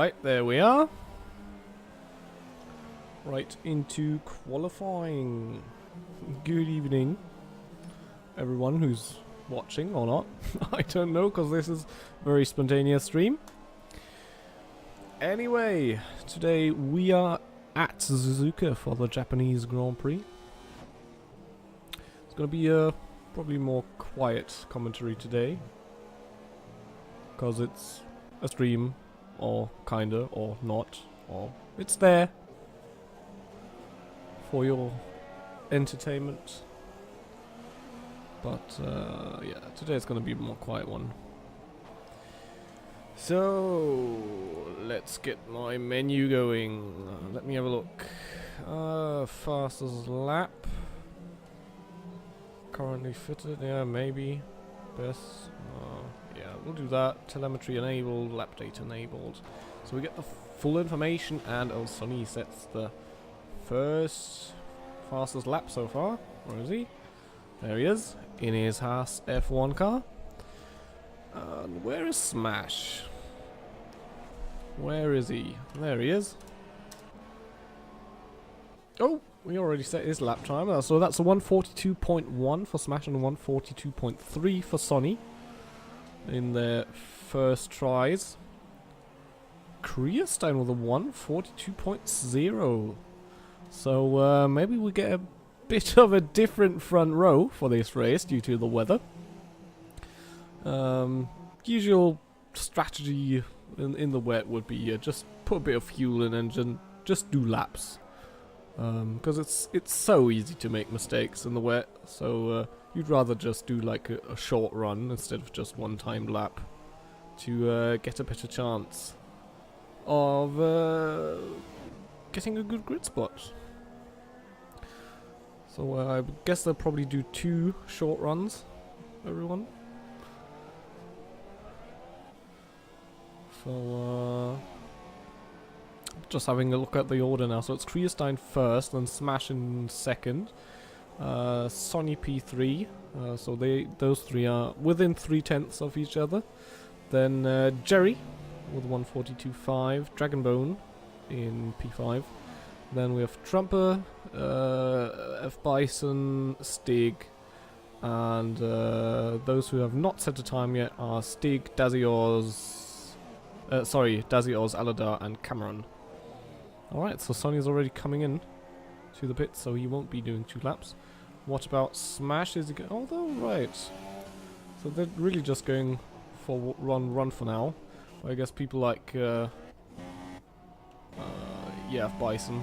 Alright, there we are. Right into qualifying. Good evening, everyone who's watching or not. I don't know, because this is a very spontaneous stream. Anyway, today we are at Suzuka for the Japanese Grand Prix. It's going to be a probably more quiet commentary today, because it's a stream, or kinda, or not, or it's there for your entertainment. But yeah, today it's going to be a more quiet one. So let's get my menu going. Let me have a look. Fastest lap. Currently fitted, yeah, maybe. Best. Yeah, we'll do that. Telemetry enabled, lap data enabled. So we get the full information, and Sonny sets the first fastest lap so far. Where is he? There he is, in his Haas F1 car. And where is Smash? Where is he? There he is. Oh, we already set his lap time. So that's a 142.1 for Smash and a 142.3 for Sonny in their first tries. Kriestein with a 142.0. So maybe we get a bit of a different front row for this race due to the weather. Usual strategy in the wet would be just put a bit of fuel in engine, just do laps. Because it's so easy to make mistakes in the wet, so you'd rather just do like a short run instead of just one timed lap to get a better chance of getting a good grid spot. So I guess they'll probably do 2 short runs, everyone. So just having a look at the order now. So it's Kriestein first, then Smash in second, Sonny P3. So those three are within 3/10 of each other. Then Jerry with 142.5, Dragonbone in P5. Then we have Trumper, F Bison, Stig, and those who have not set a time yet are Stig, Dazios, Aladar, and Cameron. Alright, so Sonny's already coming in to the pit, so he won't be doing 2 laps. What about Smash? Is he going? Although, right. So they're really just going for run for now. I guess people like yeah, Bison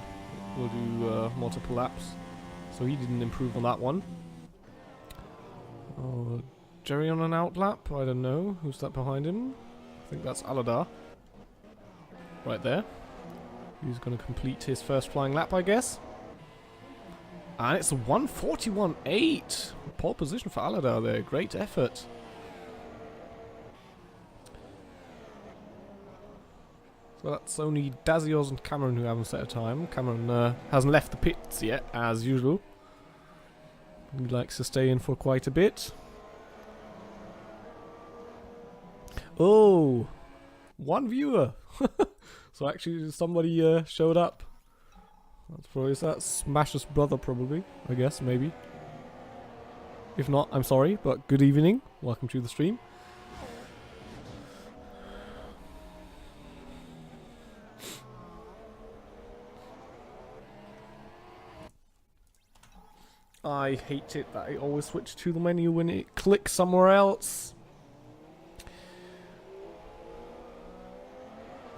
will do multiple laps. So he didn't improve on that one. Jerry on an out lap? I don't know. Who's that behind him? I think that's Aladar. Right there. He's going to complete his first flying lap, I guess. And it's a 141.8. Pole position for Aladar there. Great effort. So that's only Dazios and Cameron who haven't set a time. Cameron hasn't left the pits yet, as usual. He likes to stay in for quite a bit. Oh! 1 viewer! So actually somebody showed up. That's probably that Smash's brother, probably. I guess, maybe. If not, I'm sorry, but good evening. Welcome to the stream. I hate it that I always switch to the menu when it clicks somewhere else.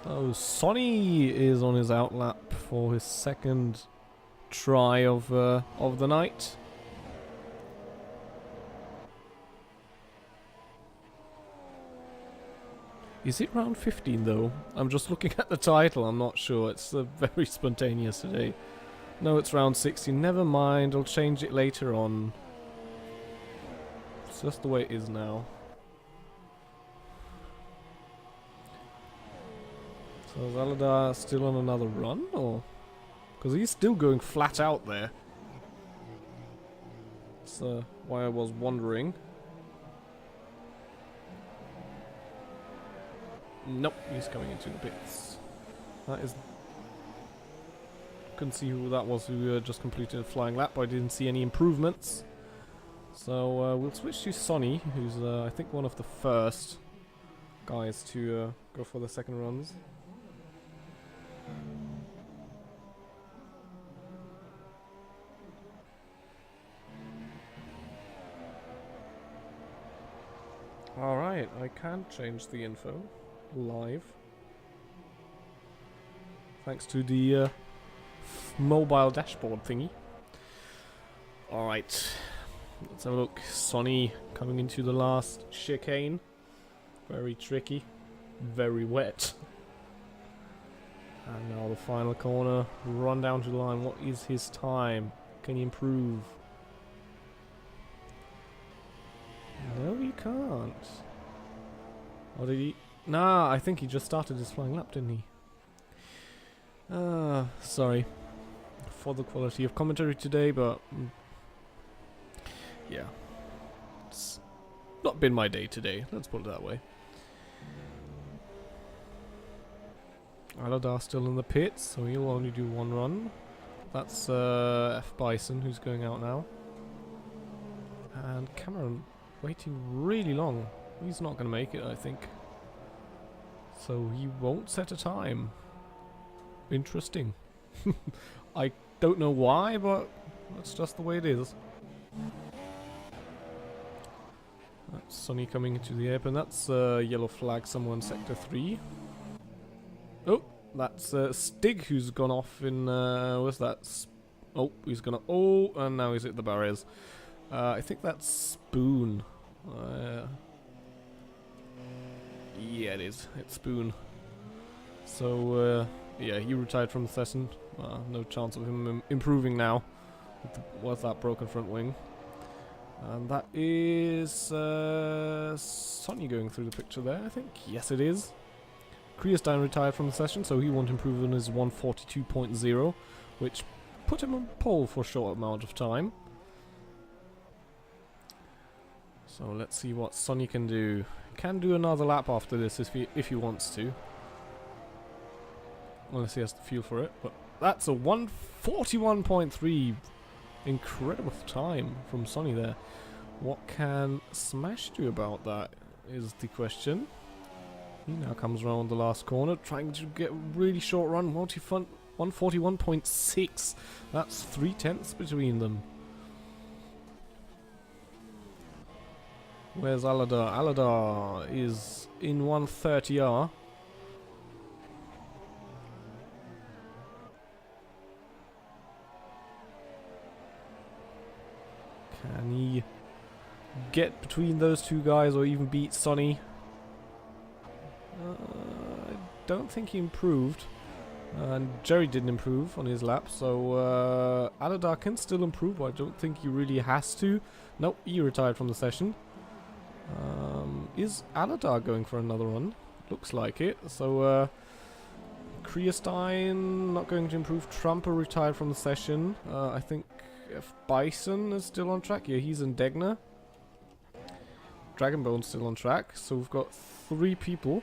Oh, Sonny is on his outlap for his second try of the night. Is it round 15 though? I'm just looking at the title, I'm not sure. It's very spontaneous today. No, it's round 16. Never mind, I'll change it later on. It's just the way it is now. So is Aladar still on another run, or? Because he's still going flat out there. That's why I was wondering. Nope, he's coming into the pits. That is... Couldn't see who that was who just completed a flying lap, but I didn't see any improvements. So we'll switch to Sonny, who's I think one of the first guys to go for the second runs. Alright, I can change the info live. Thanks to the mobile dashboard thingy. Alright, let's have a look. Sonny coming into the last chicane. Very tricky, very wet. And now the final corner, run down to the line. What is his time? Can he improve? No, he can't. Or did he? Nah, I think he just started his flying lap, didn't he? Sorry for the quality of commentary today, but yeah, it's not been my day today, let's put it that way. Aladar still in the pits, so he'll only do one run. That's F Bison who's going out now. And Cameron waiting really long. He's not going to make it, I think. So he won't set a time. Interesting. I don't know why, but that's just the way it is. That's Sonny coming into the airport. That's yellow flag, someone sector 3. Oh, that's Stig who's gone off in, what's that? Oh, he's gonna, oh, and now he's at the barriers. I think that's Spoon. Yeah, it is. It's Spoon. So, yeah, he retired from the session. No chance of him improving now with that broken front wing. And that is Sonny going through the picture there, I think. Yes, it is. Kriestein retired from the session, so he won't improve on his 142.0, which put him on pole for a short amount of time. So let's see what Sonny can do. Can do another lap after this if he wants to. Unless he has the fuel for it. But that's a 141.3. Incredible time from Sonny there. What can Smash do about that is the question. He now comes around the last corner, trying to get a really short run. 141.6. That's 3/10 between them. Where's Aladar? Aladar is in 130R. Can he get between those two guys or even beat Sonny? I don't think he improved. And Jerry didn't improve on his lap, so Aladar can still improve, but I don't think he really has to. Nope, he retired from the session. Is Aladar going for another run? Looks like it. So Kriestein not going to improve. Trumper retired from the session. I think F Bison is still on track. Yeah, he's in Degner. Dragonbone's still on track. So we've got 3 people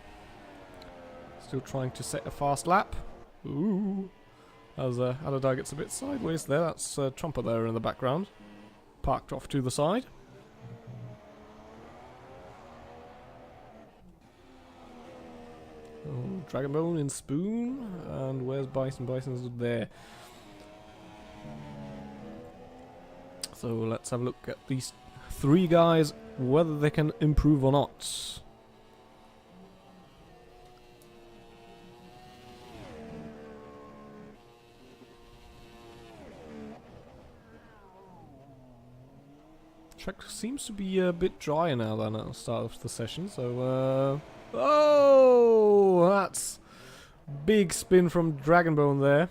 still trying to set a fast lap. Ooh. As Aladar gets a bit sideways there. That's Trumper there in the background. Parked off to the side. Oh, Dragonbone in Spoon. And where's Bison? Bison's there. So let's have a look at these 3 guys, whether they can improve or not. Track seems to be a bit drier now than at the start of the session, so oh, that's big spin from Dragonbone there.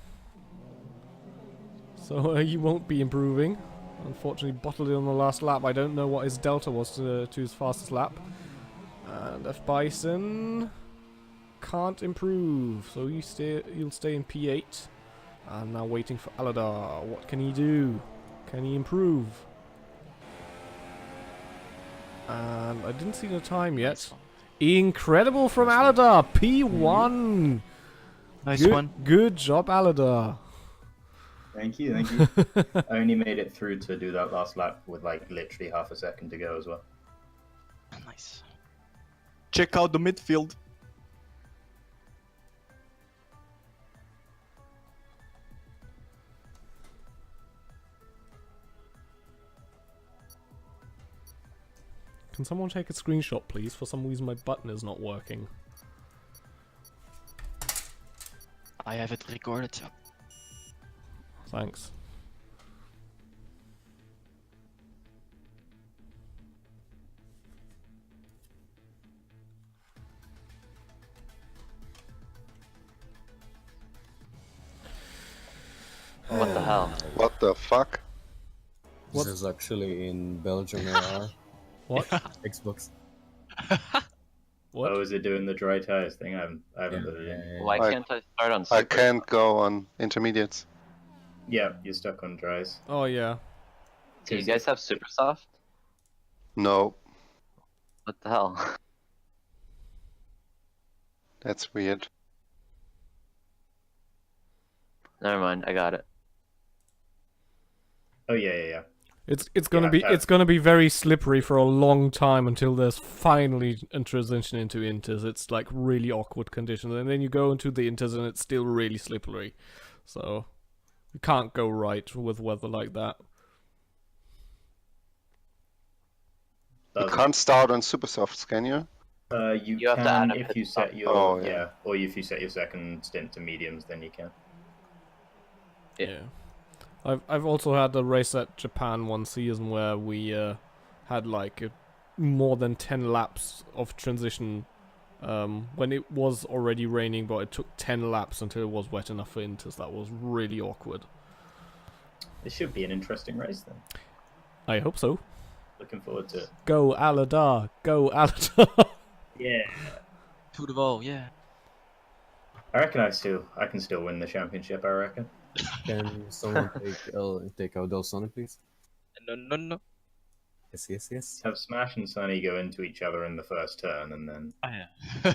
So he won't be improving. Unfortunately, bottled it on the last lap. I don't know what his delta was to his fastest lap. And F Bison can't improve, so he'll stay in P8. And now waiting for Aladar. What can he do? Can he improve? And I didn't see the time yet. Incredible from Aladar. P1. Nice one. Good job, Aladar. Thank you, thank you. I only made it through to do that last lap with like literally half a second to go as well. Nice. Check out the midfield. Can someone take a screenshot, please? For some reason my button is not working. I have it recorded. Thanks. What the hell? What the fuck? What? This is actually in Belgium AR. What? Xbox. What? Oh, is it doing the dry tires thing? I haven't put it in. Why I- can't I start on I super? can't go on intermediates. Yeah, you're stuck on dries. Oh yeah. Do you guys have super soft? No, What the hell? that's weird. Never mind, I got it. Oh yeah. It's gonna be very slippery for a long time until there's finally a transition into inters. It's like really awkward conditions, and then you go into the inters and it's still really slippery. So you can't go right with weather like that. You can't start on super softs, can you? You have to can add a if pit you stop. set your Oh, yeah. or if you set your second stint to mediums, then you can. Yeah. I've also had a race at Japan one season where we had like more than 10 laps of transition when it was already raining, but it took 10 laps until it was wet enough for inters. That was really awkward. This should be an interesting race then. I hope so. Looking forward to it. Go Aladar! Go Aladar! Yeah. To the wall, yeah. I reckon I can still win the championship, I reckon. Can someone take out Del Sonny, please? No. Yes. Have Smash and Sunny go into each other in the first turn and then Ah, yeah.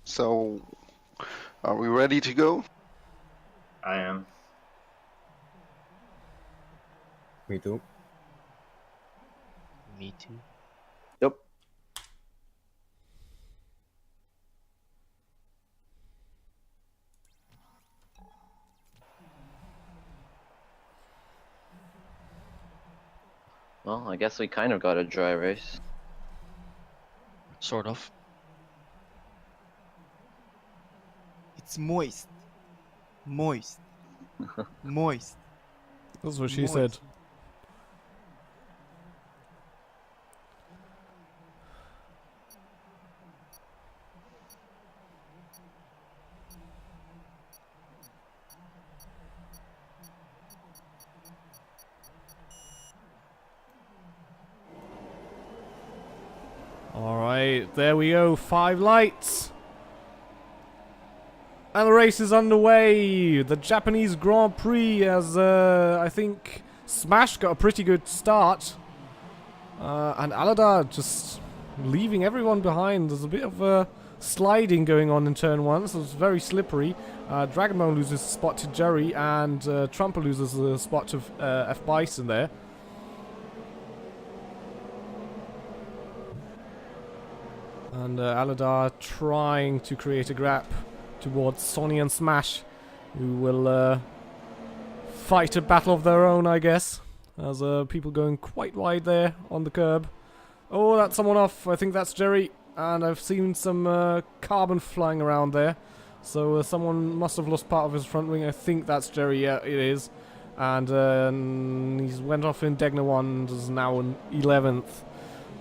So, are we ready to go? I am. Me too. Me too. Yep. Well, I guess we kind of got a dry race. Sort of. It's moist. Moist. Moist. That's what she Moist. said. Alright, there we go. 5 lights. And the race is underway. The Japanese Grand Prix as, I think, Smash got a pretty good start. And Aladar just leaving everyone behind. There's a bit of sliding going on in turn 1, so it's very slippery. Dragonbone loses a spot to Jerry, and Trumper loses a spot to F. Bison there. And Aladar trying to create a gap towards Sonny and Smash, who will fight a battle of their own, I guess. As people going quite wide there on the curb. Oh, that's someone off. I think that's Jerry. And I've seen some carbon flying around there. So someone must have lost part of his front wing. I think that's Jerry. Yeah, it is. And he's went off in Degna 1 and is now in 11th.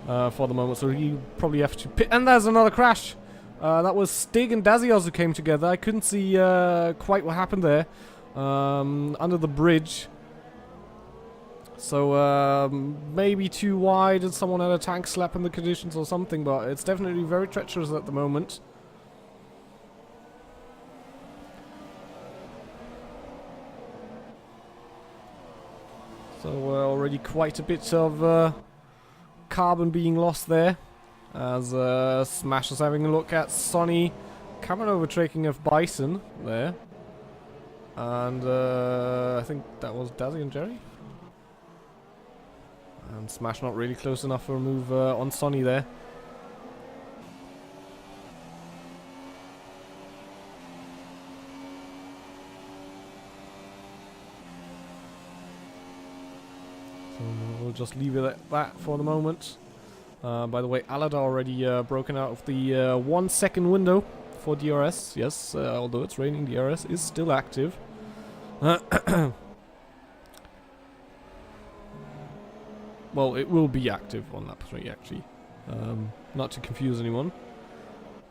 For the moment, so you probably have to pit. And there's another crash. That was Stig and Dazios who came together. I couldn't see quite what happened there. Under the bridge. So maybe too wide and someone had a tank slap in the conditions or something, but it's definitely very treacherous at the moment. So already quite a bit of carbon being lost there. As Smash is having a look at Sonny. Cameron overtaking of Bison there. And I think that was Dazzy and Jerry. And Smash not really close enough for a move on Sonny there. So we'll just leave it at that for the moment. By the way, Alada already broken out of the 1 second window for DRS. Yes, although it's raining, DRS is still active. Well, it will be active on lap 3 actually. Not to confuse anyone.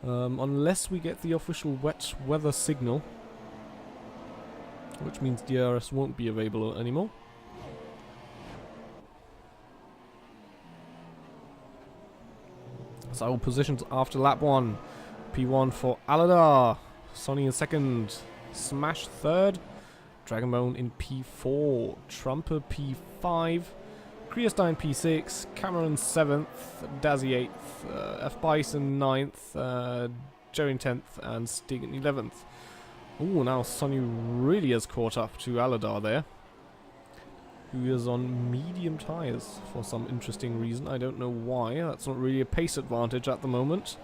Unless we get the official wet weather signal. Which means DRS won't be available anymore. So positions after lap 1. P1 for Aladar. Sonny in second. Smash third. Dragonbone in P4. Trumper P5. Kriestein P6. Cameron 7th. Dazzy 8th. F Bison 9th. Jerry 10th. And Stig in 11th. Ooh, now Sonny really has caught up to Aladar there. Who is on medium tyres for some interesting reason. I don't know why. That's not really a pace advantage at the moment.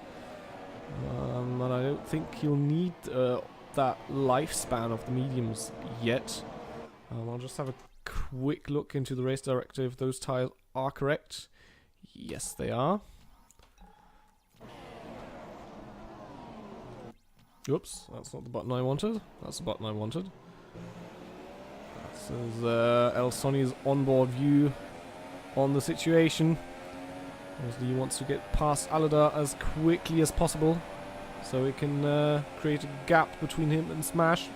And I don't think he'll need that lifespan of the mediums yet. I'll just have a quick look into the race director if those tyres are correct. Yes, they are. Oops, that's not the button I wanted. That's the button I wanted. This is El Sonny's onboard view on the situation. Obviously he wants to get past Aladar as quickly as possible so it can create a gap between him and Smash.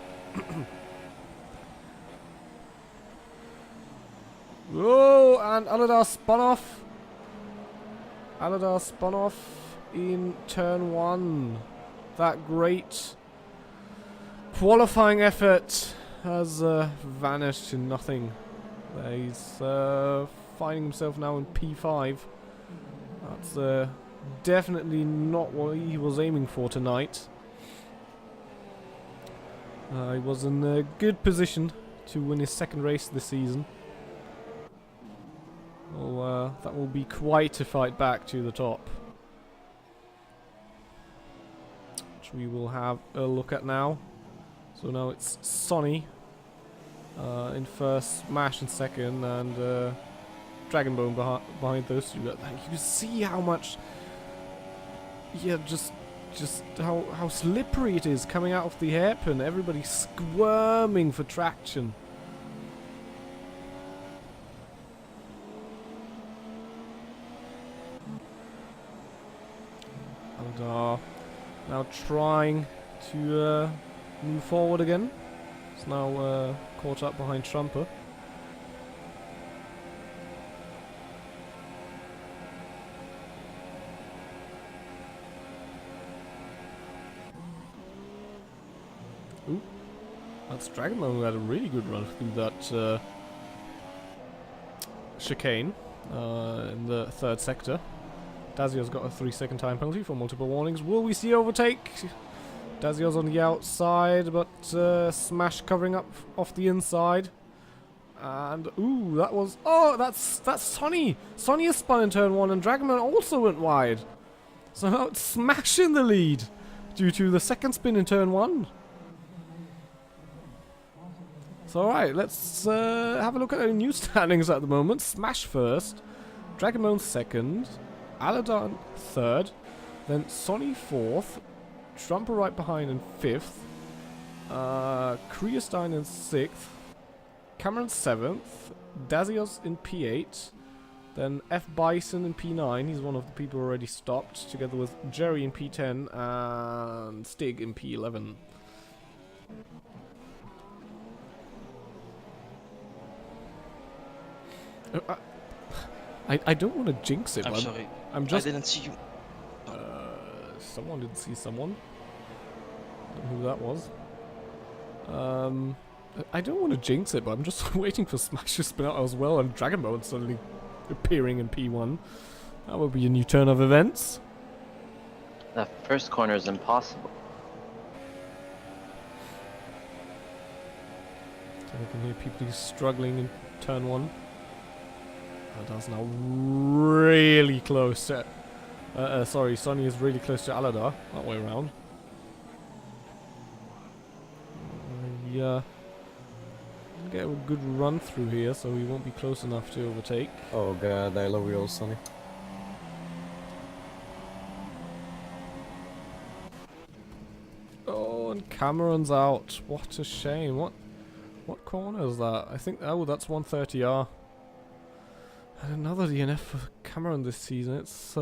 Whoa, and Aladar spun off. Aladar spun off in turn 1. That great qualifying effort has vanished to nothing. He's finding himself now in P5. That's definitely not what he was aiming for tonight. He was in a good position to win his second race this season. Well, that will be quite a fight back to the top. Which we will have a look at now. So now it's Sonny in first, Smash in second, and Dragonbone behind those two. You can see how much, yeah, just how slippery it is coming out of the hairpin. Everybody's squirming for traction. And now trying to move forward again. It's now caught up behind Trumper. Ooh, that's Dragonbone who had a really good run through that chicane in the third sector. Dazio's got a 3-second time penalty for multiple warnings. Will we see overtake? Dazio's on the outside, but Smash covering up off the inside. And ooh, that was that's Sonny. Sonny is spun in turn 1, and Dragonbone also went wide. So now it's Smash in the lead due to the second spin in turn 1. So alright, let's have a look at the new standings at the moment. Smash first, Dragonbone second, Aladar third, then Sonny fourth, Trumper right behind in fifth, Kriestein in sixth, Cameron seventh, Dazios in P8, then F Bison in P9, he's one of the people already stopped, together with Jerry in P10 and Stig in P11. I don't want to jinx it. I'm sorry. I'm just. I didn't see you. Someone didn't see someone. I don't know who that was. I don't want to jinx it, but I'm just waiting for Smash to spin out as well, and Dragonbone suddenly appearing in P1. That would be a new turn of events. That first corner is impossible. So we can hear people struggling in turn 1. Aladar's now really close to... sorry, Sonny is really close to Aladar. That way around. Yeah. Get a good run through here, so he won't be close enough to overtake. Oh god, I love you, Sonny. Oh, and Cameron's out. What a shame. What corner is that? I think, oh, that's 130R. And another DNF for Cameron this season. It's,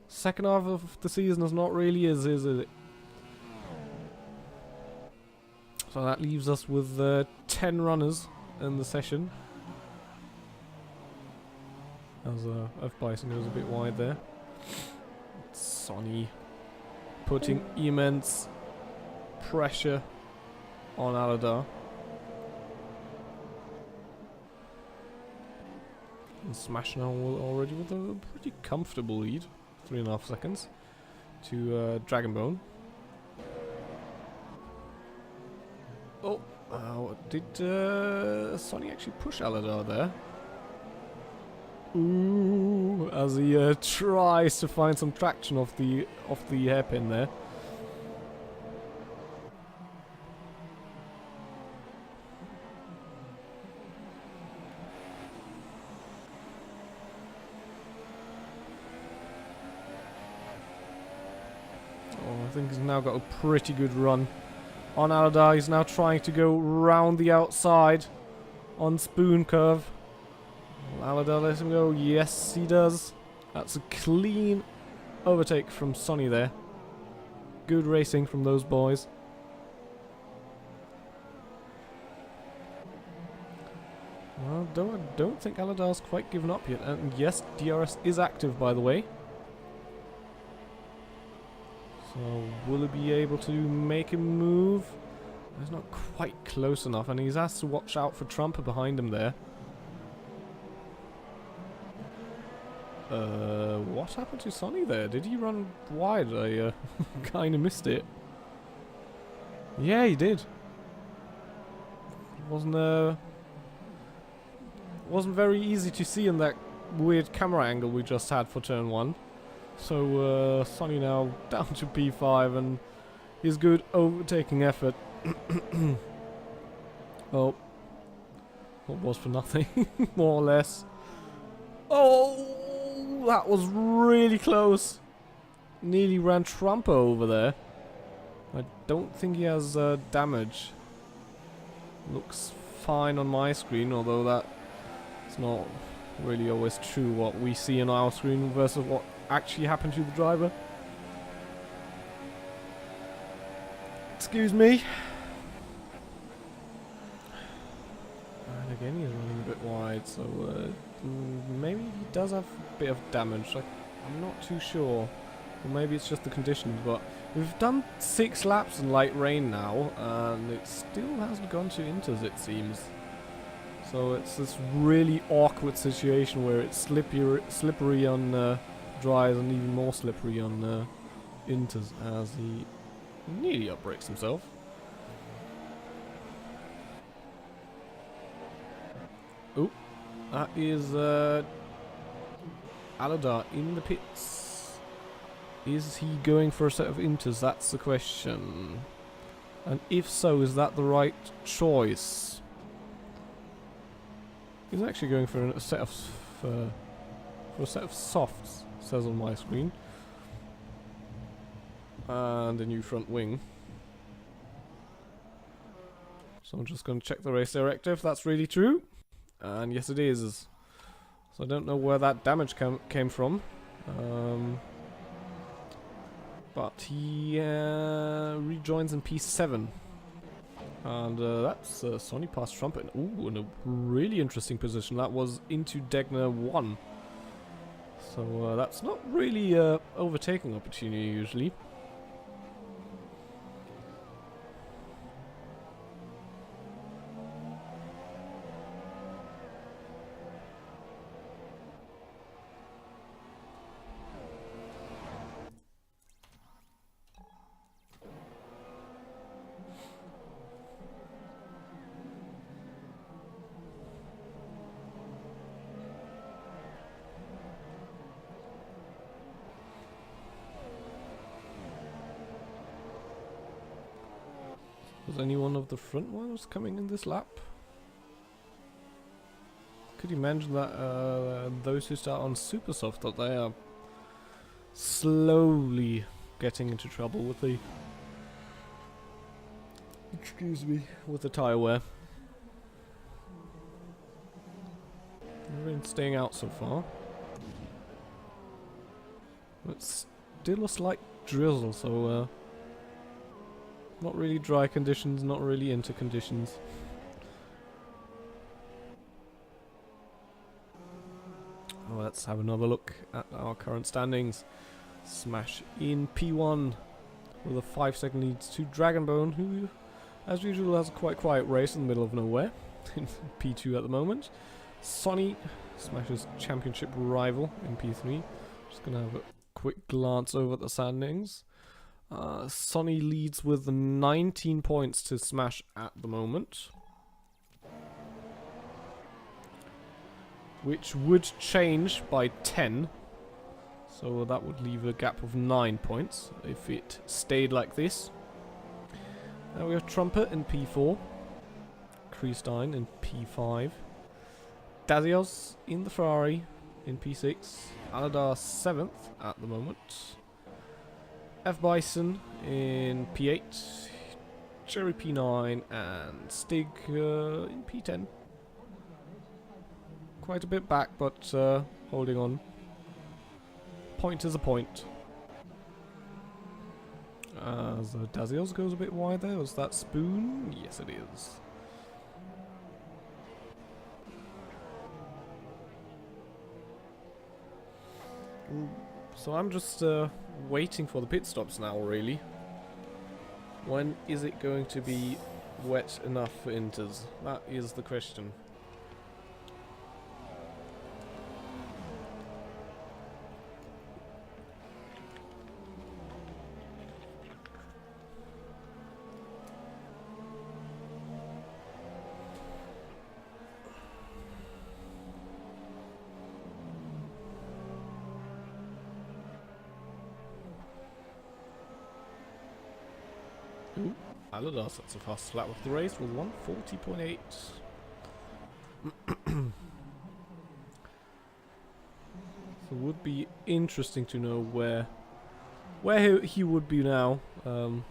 second half of the season is not really is it? So that leaves us with 10 runners in the session. As F Bison goes a bit wide there. Sonny putting immense pressure on Aladar. And Smash now already with a pretty comfortable lead. 3.5 seconds to Dragonbone. Oh, did Sonny actually push Aladar there? Ooh, as he tries to find some traction off the hairpin there. I think he's now got a pretty good run on Aladar. He's now trying to go round the outside on Spoon Curve. Aladar lets him go. Yes, he does. That's a clean overtake from Sonny there. Good racing from those boys. Well, I don't think Aladar's quite given up yet. And yes, DRS is active, by the way. So, will he be able to make a move? He's not quite close enough, and he's has to watch out for Trumper behind him there. What happened to Sonny there? Did he run wide? I kind of missed it. Yeah, he did. Wasn't very easy to see in that weird camera angle we just had for turn 1. So Sonny now down to P5 and his good overtaking effort. Oh, what was for nothing, more or less. Oh, that was really close. Nearly ran Trumper over there. I don't think he has damage. Looks fine on my screen, although that's not really always true what we see on our screen versus what actually happened to the driver. Excuse me. And again, he's running a bit wide, so maybe he does have a bit of damage. I'm not too sure. Or maybe it's just the conditions, but we've done 6 laps in light rain now, and it still hasn't gone to inters, it seems. So it's this really awkward situation where it's slippery on dries and even more slippery on inters, as he nearly upbreaks himself. Oh, that is Aladar in the pits. Is he going for a set of inters? That's the question. And if so, is that the right choice? He's actually going for a set of softs, says on my screen, and a new front wing. So I'm just going to check the race directive if that's really true, and yes, it is. So I don't know where that damage came from, but he rejoins in P7. And that's Sonny past Trumpet. Ooh, in a really interesting position. That was into Degner 1. So that's not really overtaking opportunity usually. Was any one of the front ones coming in this lap? Could you imagine that those who start on super soft, that they are slowly getting into trouble with the with the tyre wear. They've been staying out so far. It's still a slight drizzle, so not really dry conditions, not really into conditions. Let's have another look at our current standings. Smash in P1 with a 5-second lead to Dragonbone, who, as usual, has a quite quiet race in the middle of nowhere. In P2 at the moment. Sonny, Smash's championship rival in P3. Just gonna have a quick glance over the standings. Sonny leads with 19 points to Smash at the moment, which would change by 10, so that would leave a gap of 9 points if it stayed like this. Now we have Trumpet in P4, Kriestein in P5, Dazios in the Ferrari in P6, Aladar 7th at the moment, F Bison in P8, Cherry P9, and Stig in P10. Quite a bit back, but holding on. Point is a point. So Dazios goes a bit wide there. Was that Spoon? Yes, it is. So I'm just waiting for the pit stops now, really. When is it going to be wet enough for inters? That is the question. Ooh, Aladas, that's the fastest lap of the race with 140.8. So it would be interesting to know where he would be now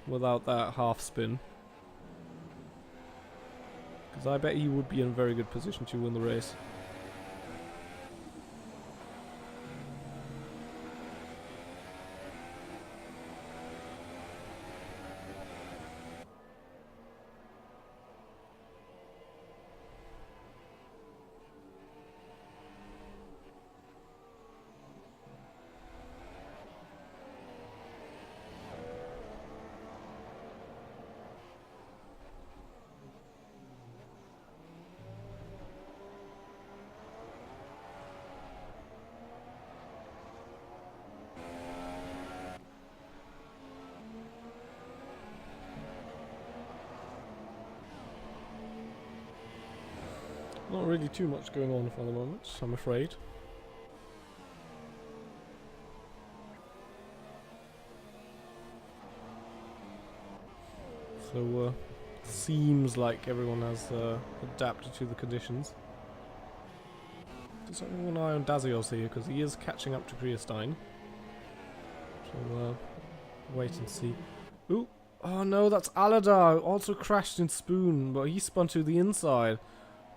without that half spin. Because I bet he would be in a very good position to win the race. Not really too much going on for the moment, I'm afraid. So, seems like everyone has adapted to the conditions. Just having an eye on Dazios here, because he is catching up to Kriestein. So, wait and see. Ooh! Oh no, that's Aladar, also crashed in Spoon, but he spun to the inside.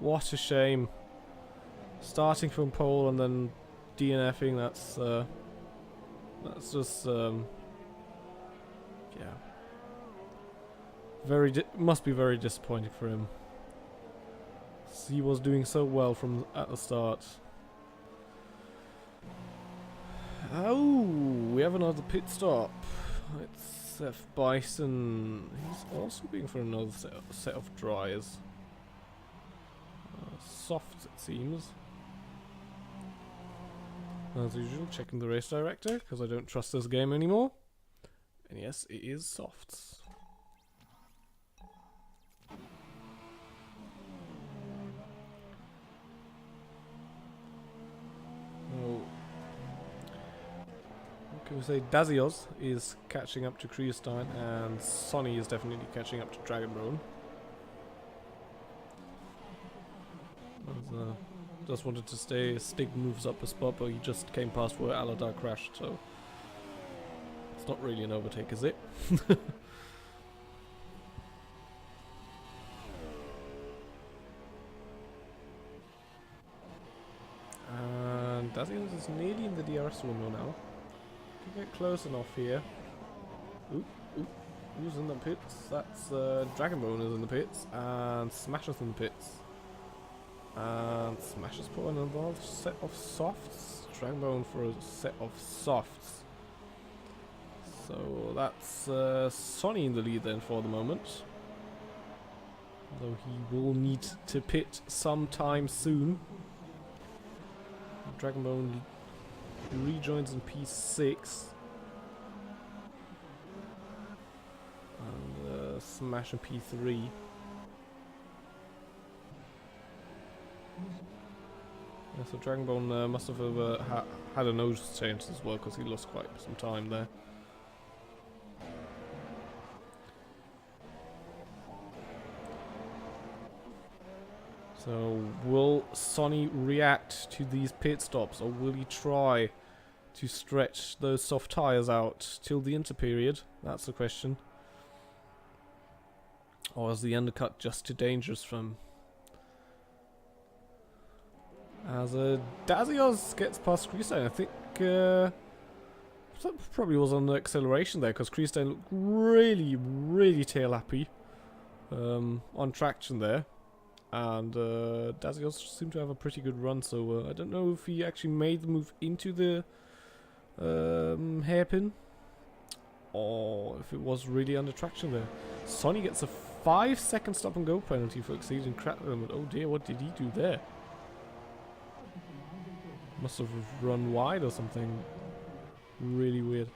What a shame. Starting from pole and then DNFing, that's just, yeah. Must be very disappointing for him. He was doing so well from at the start. Oh, we have another pit stop. It's F Bison. He's also being for another set of dries. Soft, it seems. As usual, checking the race director, because I don't trust this game anymore. And yes, it is softs. Oh. Can we say Dazios is catching up to Kriestein and Sonny is definitely catching up to Dragonbone. Just wanted to stay. Stig moves up a spot, but he just came past where Aladar crashed, so it's not really an overtake, is it? And Dazios is nearly in the DRS window now. Can get close enough here. Oop, oop. Who's in the pits? That's Dragonbone is in the pits, and Smash is in the pits. And Smash has put on another set of softs. Dragonbone for a set of softs. So that's Sonny in the lead then for the moment. Though he will need to pit sometime soon. Dragonbone rejoins in P6. And Smash in P3. Yeah, so Dragonbone must have had a nose change as well, because he lost quite some time there. So will Sonny react to these pit stops, or will he try to stretch those soft tyres out till the inter period? That's the question. Or is the undercut just too dangerous for him? As Dazios gets past Kriestein, I think probably was on the acceleration there, because Kriestein looked really tail happy on traction there. And Dazios seemed to have a pretty good run, so I don't know if he actually made the move into the hairpin, or if it was really under traction there. Sonny gets a 5-second stop and go penalty for exceeding track limit. Oh dear, what did he do there? Must have run wide or something. Really weird.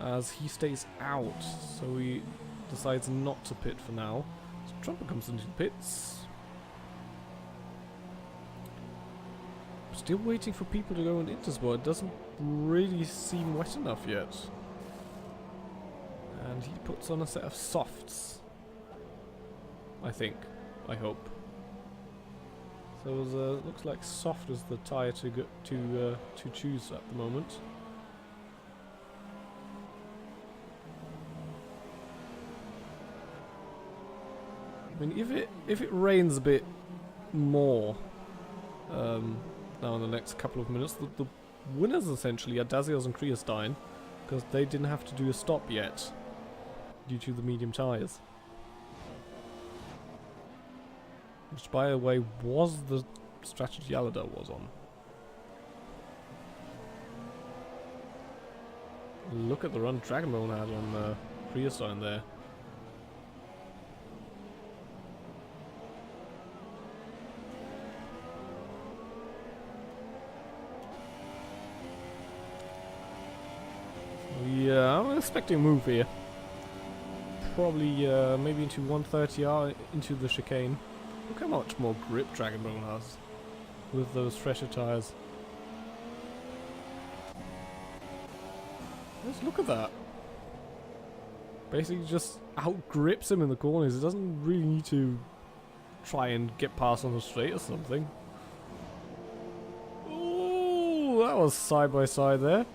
As he stays out, so he decides not to pit for now. So Trumper comes into the pits. Still waiting for people to go in Intersport. It doesn't really seem wet enough yet. And he puts on a set of softs. I think. I hope. So it looks like soft is the tyre to choose at the moment. I mean, if it rains a bit more now in the next couple of minutes, the winners essentially are Dazios and Kriestein, because they didn't have to do a stop yet due to the medium tyres. Which, by the way, was the strategy Aladar was on. Look at the run Dragonbone had on Kriestein there. Yeah, I'm expecting a move here. Probably maybe into 130R into the chicane. Look how much more grip Dragonbone has with those fresher tyres. Just look at that. Basically just out grips him in the corners. It doesn't really need to try and get past on the straight or something. Ooh, that was side by side there.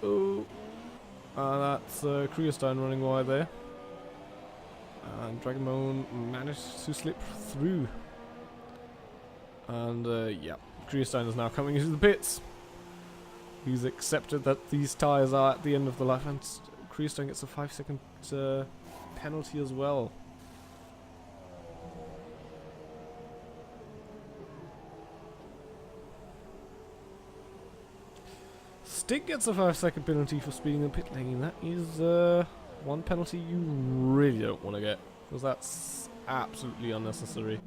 Oh, that's Kriestein running wide there. And Dragonbone managed to slip through. And yeah, Kriestein is now coming into the pits. He's accepted that these tyres are at the end of the life, and Kriestein gets a 5-second penalty as well. Stig gets a 5-second penalty for speeding the pit lane. That is one penalty you really don't want to get, because that's absolutely unnecessary.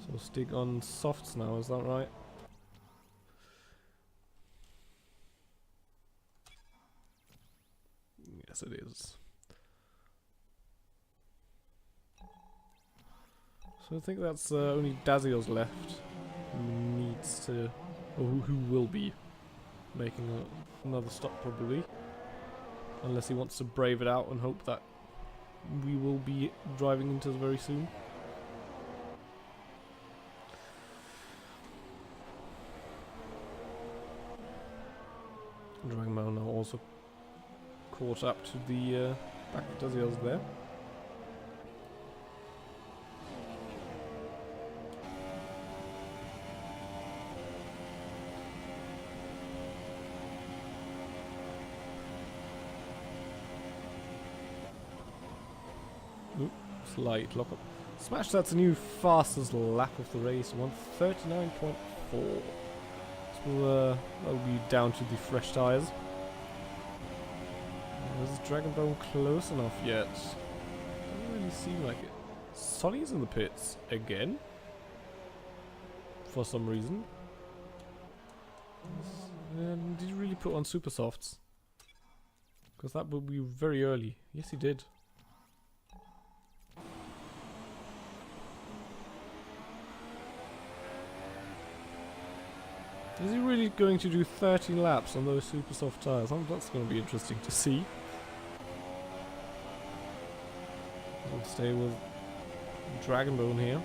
So Stig on softs now, is that right? Yes, it is. So I think that's only Dazio's left who needs to, or who will be making another stop probably. Unless he wants to brave it out and hope that we will be driving into us very soon. Dragon Ball now also caught up to the back of Dazio's there. Slight lock up. Smash, that's a new fastest lap of the race, 139.4. So that'll be down to the fresh tyres. Is Dragon Bone close enough yet? Doesn't really seem like it. Sonny's in the pits again. For some reason. Did he really put on super softs? Because that would be very early. Yes, he did. Is he really going to do 13 laps on those super soft tyres? That's going to be interesting to see. We'll stay with Dragon Bone here.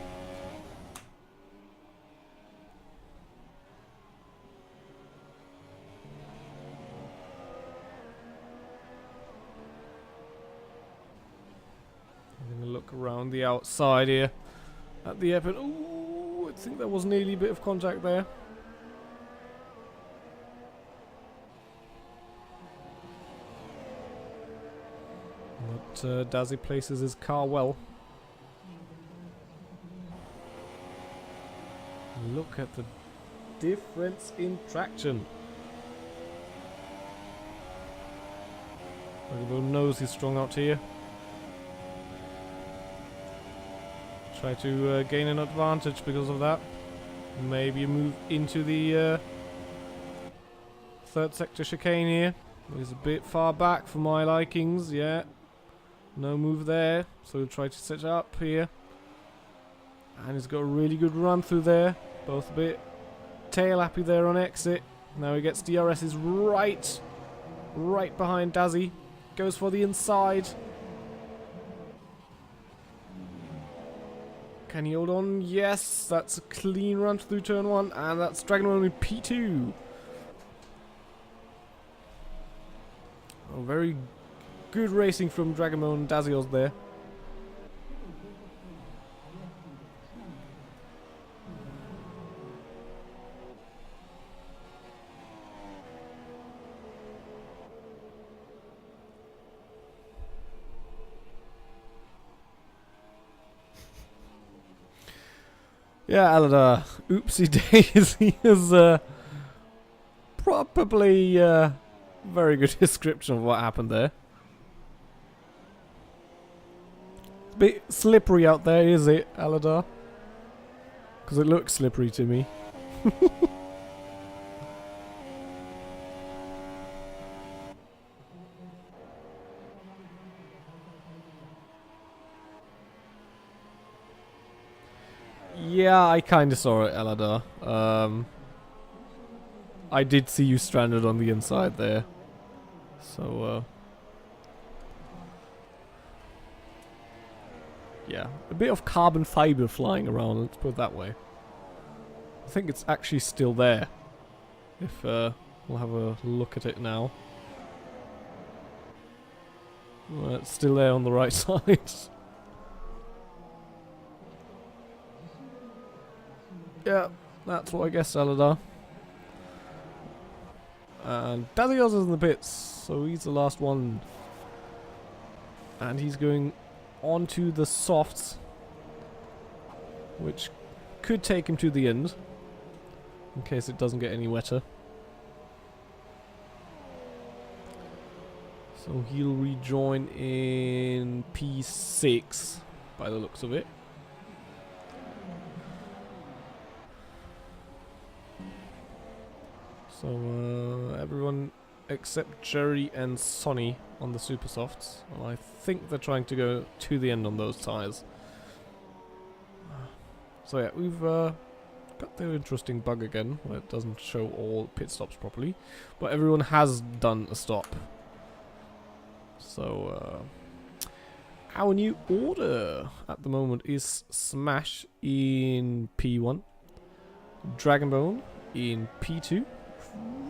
Having a look around the outside here at the airport. Ooh, I think there was nearly a bit of contact there. But Dazzy places his car well. Look at the difference in traction. Everyone knows he's strong out here. Try to gain an advantage because of that. Maybe move into the third sector chicane here. He's a bit far back for my likings, yeah. No move there, so we'll try to set it up here. And he's got a really good run through there. Both a bit tail happy there on exit. Now he gets DRS's right behind Dazzy. Goes for the inside. Can he hold on? Yes, that's a clean run through turn 1, and that's Dragon Ball in P2. Oh, very good racing from Dragon Ball and Dazios there. Yeah, Aladar, oopsie daisy is probably very good description of what happened there. It's a bit slippery out there, is it, Aladar? Because it looks slippery to me. Yeah, I kind of saw it, Aladar. I did see you stranded on the inside there. So, yeah, a bit of carbon fiber flying around, let's put it that way. I think it's actually still there. If, we'll have a look at it now. Well, it's still there on the right side. Yeah, that's what I guess, Aladar. And Dazios is in the pits, so he's the last one. And he's going onto the softs, which could take him to the end, in case it doesn't get any wetter. So he'll rejoin in P6, by the looks of it. So everyone except Jerry and Sonny on the super softs. And I think they're trying to go to the end on those tyres. So yeah, we've got the interesting bug again, where it doesn't show all pit stops properly, but everyone has done a stop. So our new order at the moment is Smash in P1, Dragonbone in P2,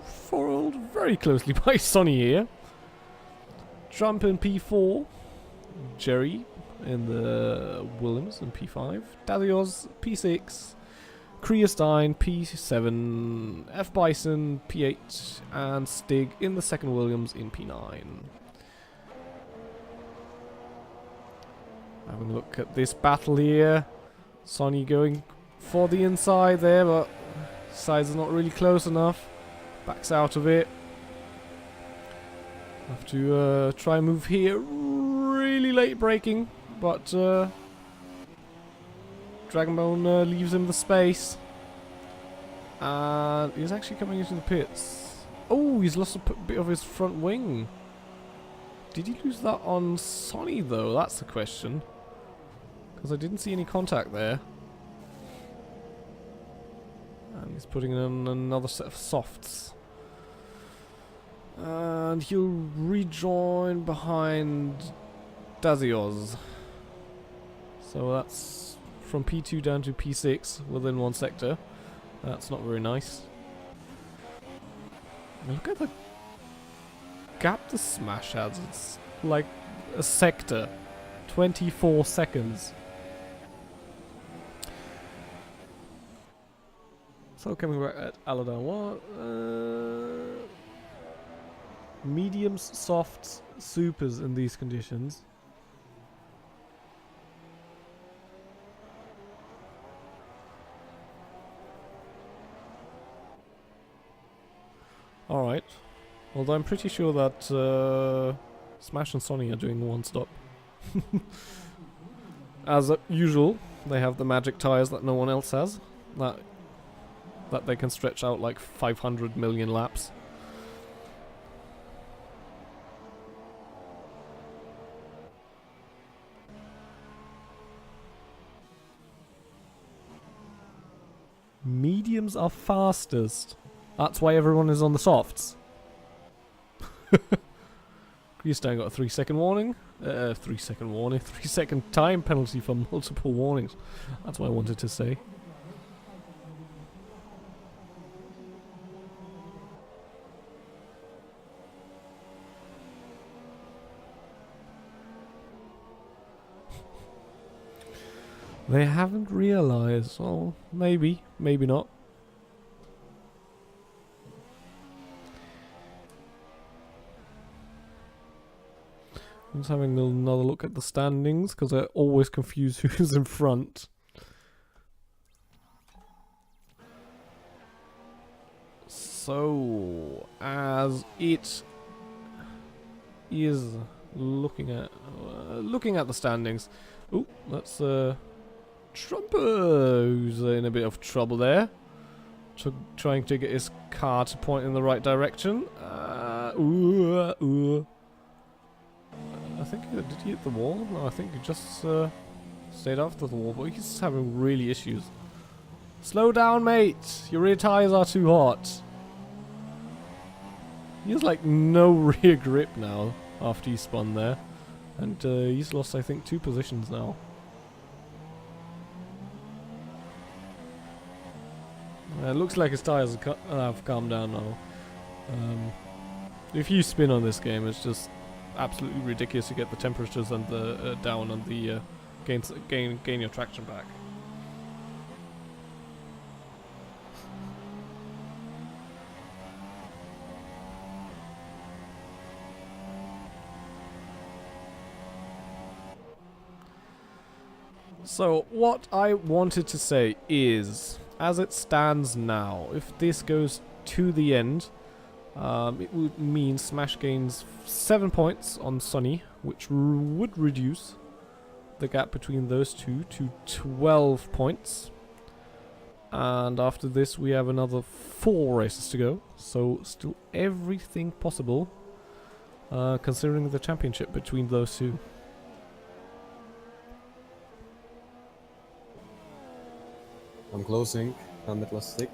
followed very closely by Sonny here. Trump in P4, Jerry in the Williams in P5, Dalios P6, Kriestein P7, F Bison P8, and Stig in the second Williams in P9. Having a look at this battle here. Sonny going for the inside there, but sides are not really close enough. Backs out of it. Have to try and move here. Really late braking, but Dragonbone leaves him the space. And he's actually coming into the pits. Oh, he's lost a bit of his front wing. Did he lose that on Sonny though? That's the question. Because I didn't see any contact there. And he's putting in another set of softs. And he'll rejoin behind Dazioz. So that's from P2 down to P6 within one sector. That's not very nice. Look at the gap the Smash has. It's like a sector. 24 seconds. So coming back at Aladdin, what? Mediums, softs, supers in these conditions. Alright. Although I'm pretty sure that Smash and Sonny are doing one stop. As usual, they have the magic tires that no one else has. That they can stretch out like 500 million laps. Mediums are fastest. That's why everyone is on the softs. Kriestein got a 3-second warning. 3-second warning. 3-second time penalty for multiple warnings. That's what I wanted to say. They haven't realized. Oh, maybe. Maybe not. I'm just having another look at the standings because I always confuse who's in front. So, as it is looking at the standings. Oh, that's Trumper who's in a bit of trouble there. Trying to get his car to point in the right direction. I think did he hit the wall? No, I think he just stayed after the wall, but he's having really issues. Slow down, mate! Your rear tires are too hot. He has like no rear grip now after he spun there. And he's lost, I think, 2 positions now. It looks like his tires have calmed down now. If you spin on this game, it's just absolutely ridiculous to get the temperatures and the down and the gain your traction back. So what I wanted to say is, as it stands now, if this goes to the end, it would mean Smash gains 7 points on Sonny, which would reduce the gap between those two to 12 points. And after this we have another 4 races to go, so still everything possible, considering the championship between those two. I'm closing. Helmet last stick.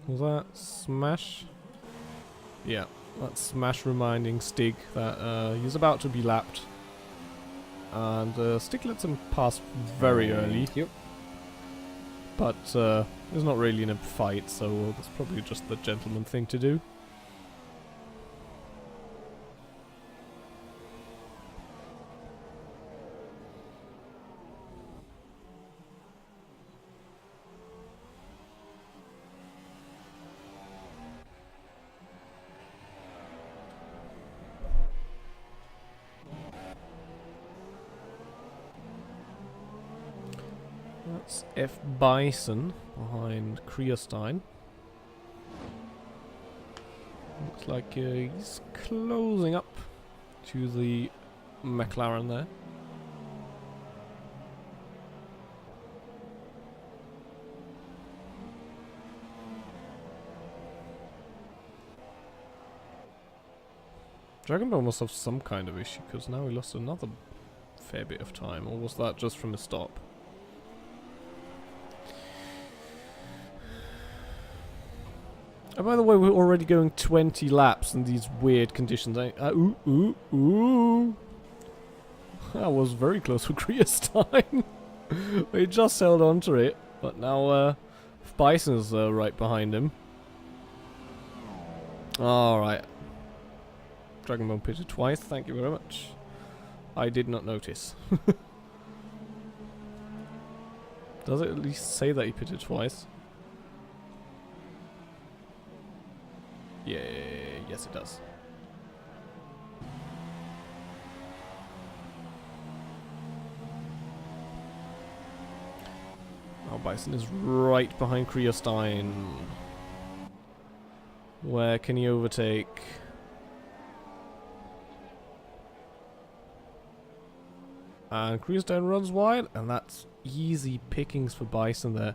Was that Smash? Yeah, that's Smash reminding Stig that he's about to be lapped. And Stig lets him pass very early, Thank you. but he's not really in a fight, so that's probably just the gentleman thing to do. That's F. Bison behind Kriestein. Looks like he's closing up to the McLaren there. Dragonball must have some kind of issue, because now he lost another fair bit of time, or was that just from a stop? And by the way, we're already going 20 laps in these weird conditions. Ooh. That was very close for Kriestein. He just held on to it, but now Bison's right behind him. Alright. Dragon Ball pitted twice, thank you very much. I did not notice. Does it at least say that he pitted twice? Yeah, yes it does. Oh, Bison is right behind Kriestein. Where can he overtake? And Kriestein runs wide, and that's easy pickings for Bison there.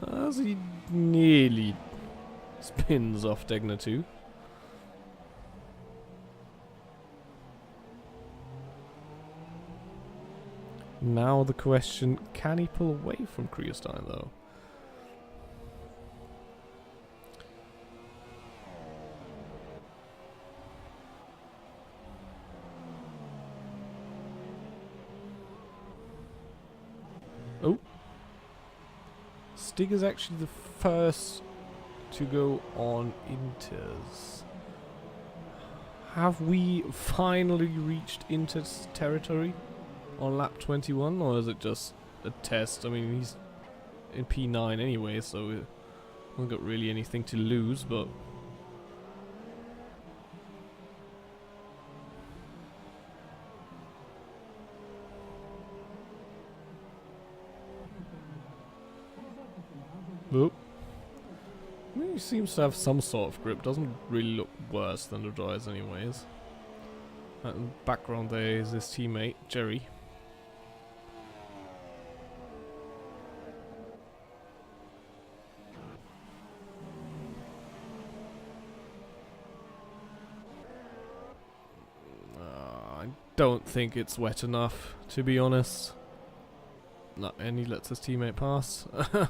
As he nearly spins off Degna 2. Now the question, can he pull away from Kriestein though? Oh. Stig is actually the first to go on Inter's. Have we finally reached Inter's territory on lap 21, or is it just a test? I mean, he's in P9 anyway, so we haven't got really anything to lose, but... Oh. I mean, he seems to have some sort of grip. Doesn't really look worse than the dryers anyways. And in the background there is his teammate, Jerry. I don't think it's wet enough, to be honest. No, and he lets his teammate pass.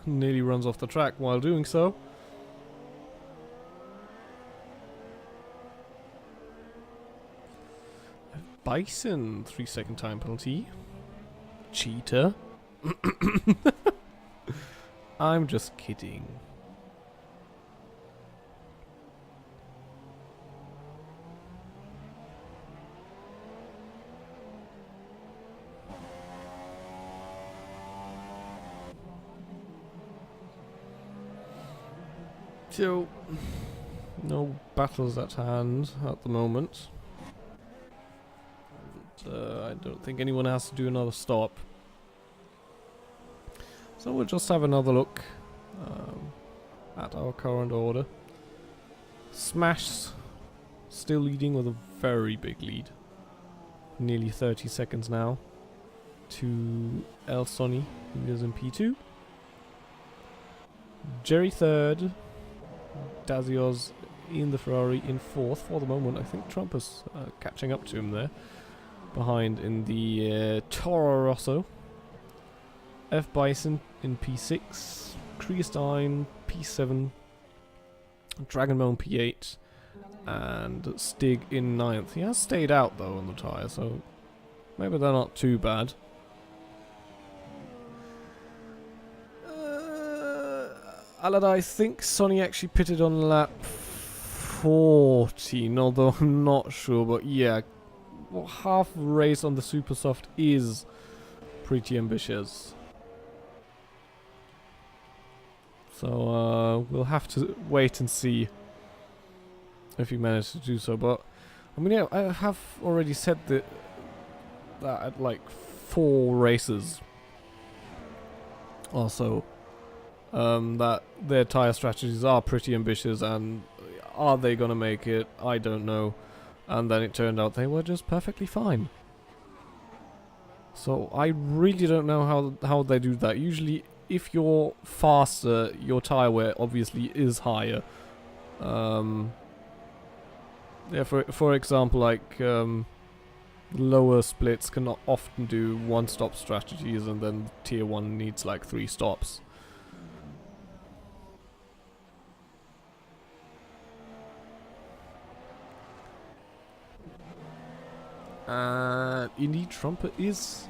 Nearly runs off the track while doing so. Bison, 3-second time penalty. Cheater. I'm just kidding. So, no battles at hand at the moment. I don't think anyone has to do another stop. So we'll just have another look at our current order. Smash still leading with a very big lead. Nearly 30 seconds now to El Sonny, who is in P2. Jerry third. Dazio's in the Ferrari in fourth for the moment. I think Trump is catching up to him there. behind in the Toro Rosso. F Bison in P6, Kriestein P7, Dragonbone P8, and Stig in 9th. He has stayed out though on the tyre, so maybe they're not too bad. Alad, I think Sonny actually pitted on lap 14, although I'm not sure, but yeah, well, half race on the Super Soft is pretty ambitious. So we'll have to wait and see if he managed to do so. But I mean, yeah, I have already said that at like 4 races also, that their tyre strategies are pretty ambitious, and are they gonna make it? I don't know. And then it turned out they were just perfectly fine. So I really don't know how they do that. Usually, if you're faster, your tyre wear obviously is higher. Yeah, for example, like lower splits can often do 1-stop strategies, and then tier 1 needs like 3 stops. Indeed, Trumpet is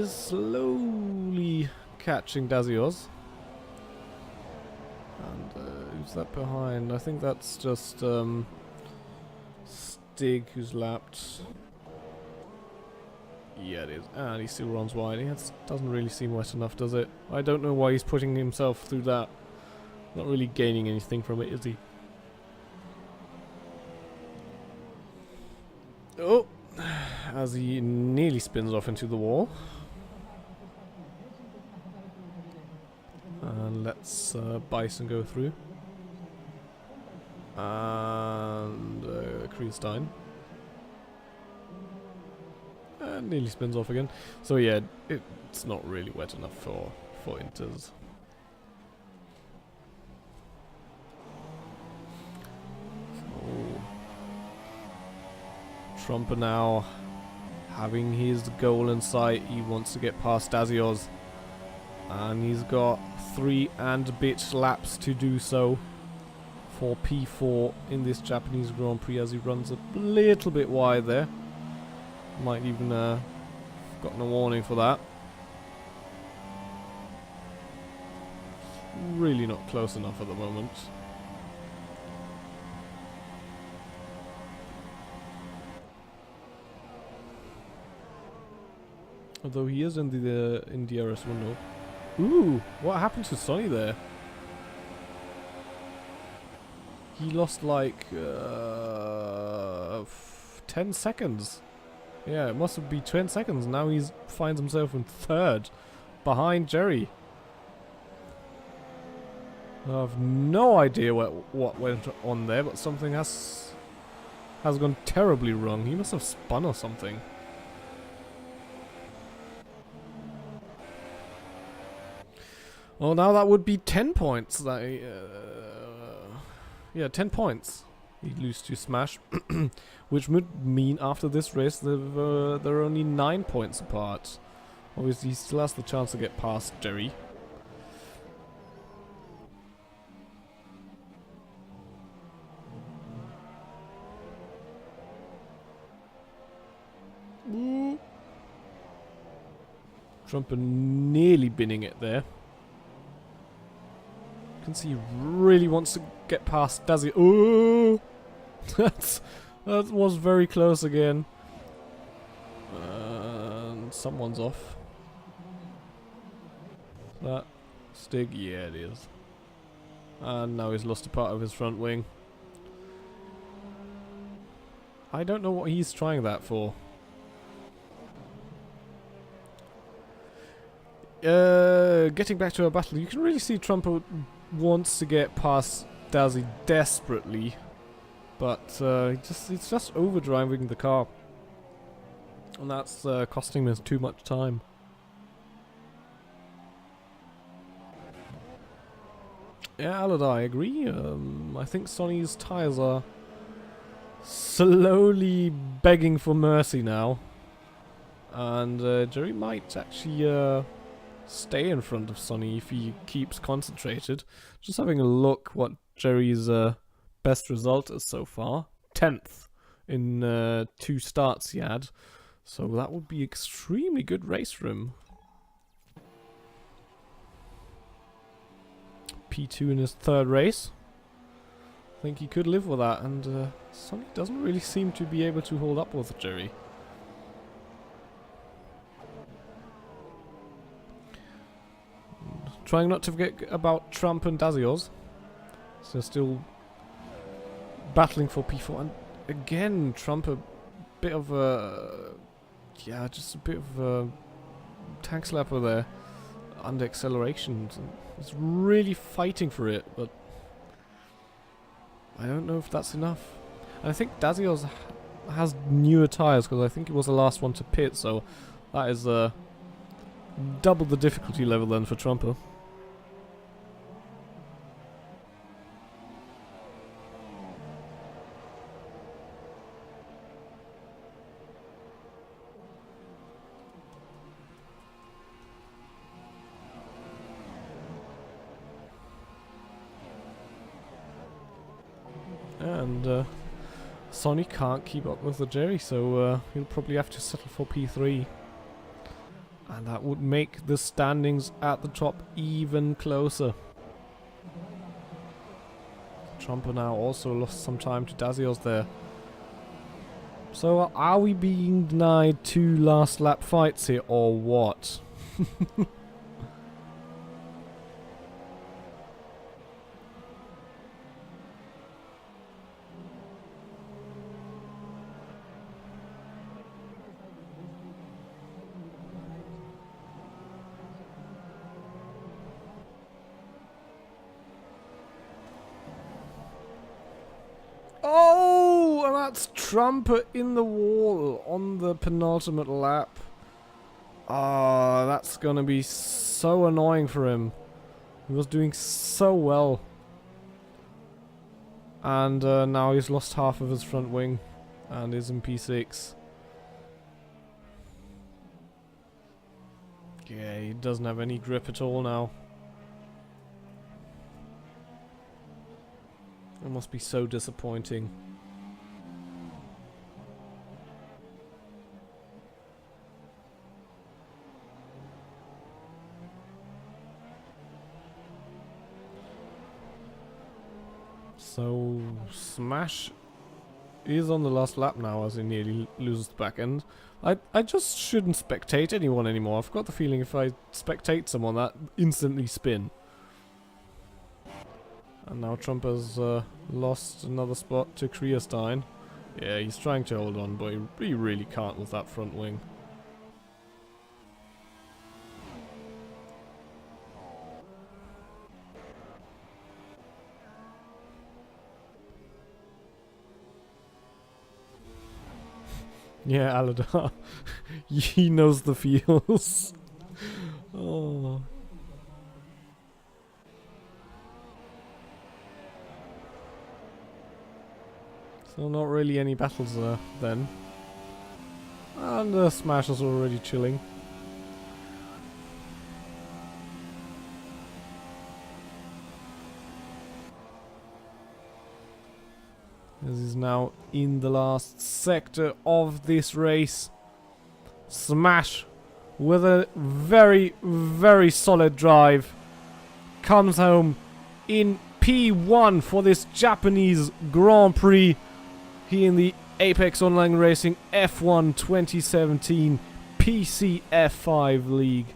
slowly catching Dazios. And who's that behind? I think that's just Stig who's lapped. Yeah, it is. And he still runs wide. It doesn't really seem wet enough, does it? I don't know why he's putting himself through that. Not really gaining anything from it, is he? Oh! As he nearly spins off into the wall. And let's Bison go through. And Kriestein. And nearly spins off again. So yeah, it's not really wet enough for Inters. So Trumper now having his goal in sight. He wants to get past Dazios. And he's got 3 and a bit laps to do so for P4 in this Japanese Grand Prix, as he runs a little bit wide there. Might even gotten a warning for that. Really not close enough at the moment. Although he is in the DRS window. Ooh, what happened to Sonny there? He lost like 10 seconds. Yeah, it must be 10 seconds. Now he finds himself in 3rd, behind Jerry. I have no idea what went on there, but something has gone terribly wrong. He must have spun or something. Well, now that would be 10 points. Yeah, 10 points. He'd lose to Smash, which would mean after this race they're only 9 points apart. Obviously, he still has the chance to get past Jerry. Trumper nearly binning it there. You can see he really wants to get past Dazzy. Oh, that was very close again. And someone's off. That Stig, yeah, it is. And now he's lost a part of his front wing. I don't know what he's trying that for. Getting back to our battle, you can really see Trumper wants to get past Dazzy desperately, but it's just overdriving the car, and that's costing us too much time. Yeah, Alad, I agree. I think Sonny's tyres are slowly begging for mercy now. And Jerry might actually stay in front of Sonny if he keeps concentrated. Just having a look what Jerry's best result is so far. 10th in 2 starts he had. So that would be extremely good race for him. P2 in his 3rd race. I think he could live with that, and Sonny doesn't really seem to be able to hold up with Jerry. Trying not to forget about Trump and Dazios. So still battling for P4. And again, Trump a bit of a... Yeah, just a bit of a tank slapper there. Under acceleration. He's really fighting for it, but... I don't know if that's enough. And I think Dazios has newer tyres, because I think he was the last one to pit, so that is double the difficulty level then for Trumper. And Sonny can't keep up with the Jerry, so he'll probably have to settle for P3. And that would make the standings at the top even closer. Trumper now also lost some time to Dazios there. So are we being denied 2 last lap fights here, or what? Oh, and that's Trumper in the wall on the penultimate lap. Ah, that's gonna be so annoying for him. He was doing so well. And now he's lost half of his front wing and is in P6. Yeah, he doesn't have any grip at all now. It must be so disappointing. So, Smash is on the last lap now as he nearly loses the back end. I just shouldn't spectate anyone anymore. I've got the feeling if I spectate someone, that instantly spin. And now Trump has lost another spot to Kriestein. Yeah, he's trying to hold on, but he really can't with that front wing. Yeah, Aladar. He knows the feels. Oh. So not really any battles there then. And Smash is already chilling. As he's now in the last sector of this race. Smash with a very, very solid drive comes home in P1 for this Japanese Grand Prix here in the Apex Online Racing F1 2017 PCF5 League.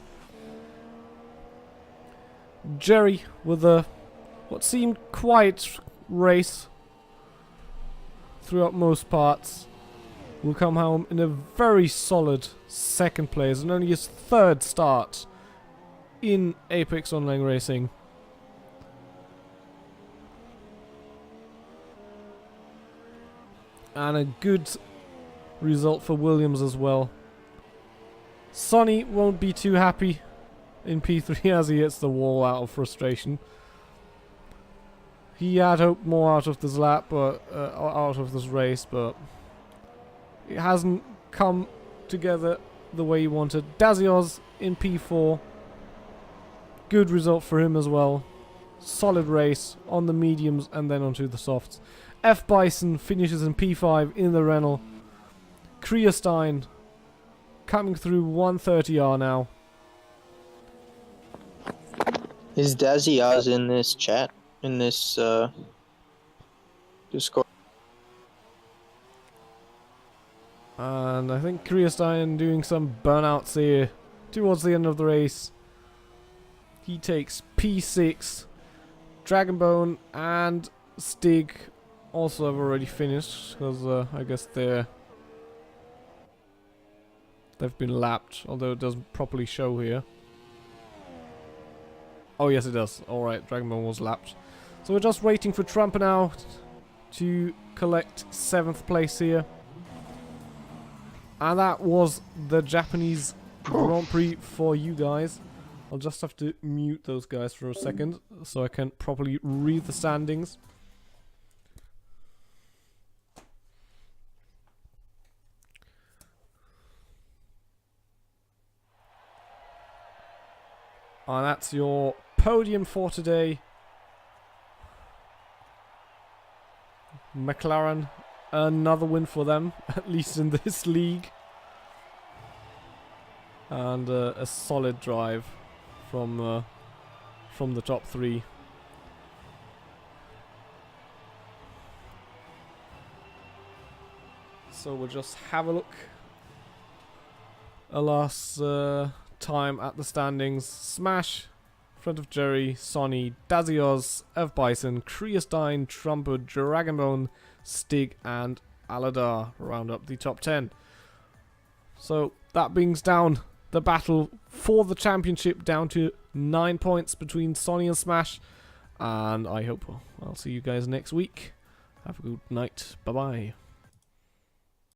Jerry with a what seemed quiet race throughout most parts will come home in a very solid 2nd place and only his 3rd start in Apex Online Racing. And a good result for Williams as well. Sonny won't be too happy in P3 as he hits the wall out of frustration. He had hoped more out of this lap, but out of this race, but it hasn't come together the way he wanted. Dazios in P4. Good result for him as well. Solid race on the mediums and then onto the softs. F. Bison finishes in P5 in the Renault. Kriestein coming through 130R now. Is Daziaz in this chat? In this Discord? And I think Kriestein doing some burnouts here towards the end of the race. He takes P6. Dragonbone and Stig also have already finished, because I guess they've been lapped, although it doesn't properly show here. Oh yes it does. Alright, Dragonbone was lapped. So we're just waiting for Trump now to collect 7th place here. And that was the Japanese Grand Prix for you guys. I'll just have to mute those guys for a second so I can properly read the standings. And that's your podium for today. McLaren, another win for them, at least in this league. And a solid drive from the top 3. So we'll just have a look a last time at the standings. Smash, in front of Jerry, Sonny, Dazios, F. Bison, Kriestein, Trumpet, Dragonbone, Stig and Aladar round up the top 10. So that brings down the battle for the championship down to 9 points between Sonny and Smash. And I hope I'll see you guys next week. Have a good night. Bye bye.